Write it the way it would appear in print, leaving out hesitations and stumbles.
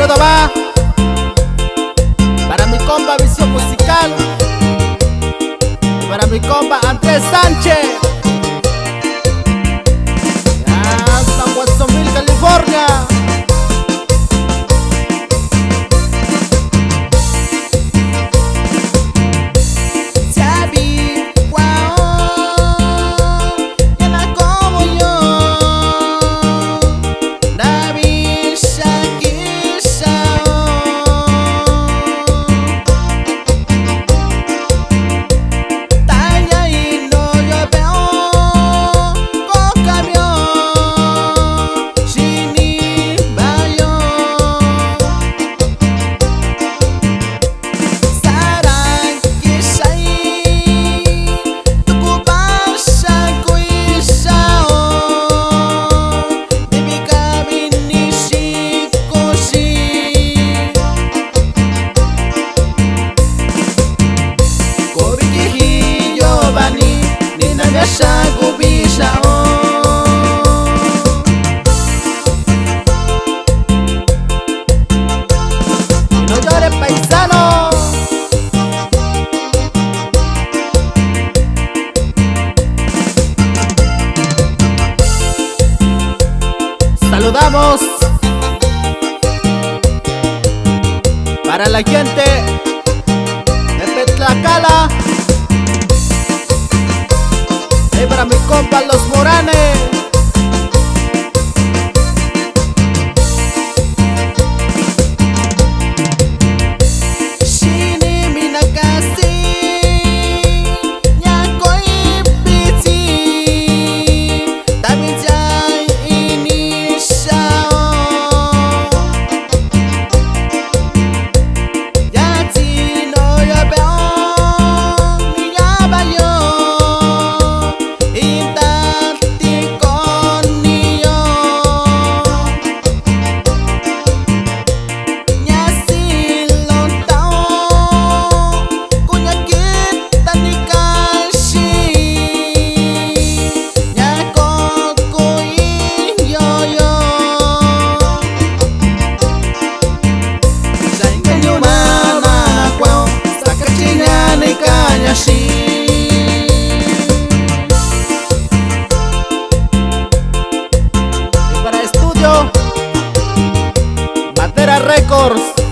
saludo va para mi compa Visión Musical, para mi compa Andrés Sánchez, hasta Watsonville, California. No llores, paisano. Saludamos para la gente de Petlacala, y para mi compa Los Moranes. Y para estudio Batera Records.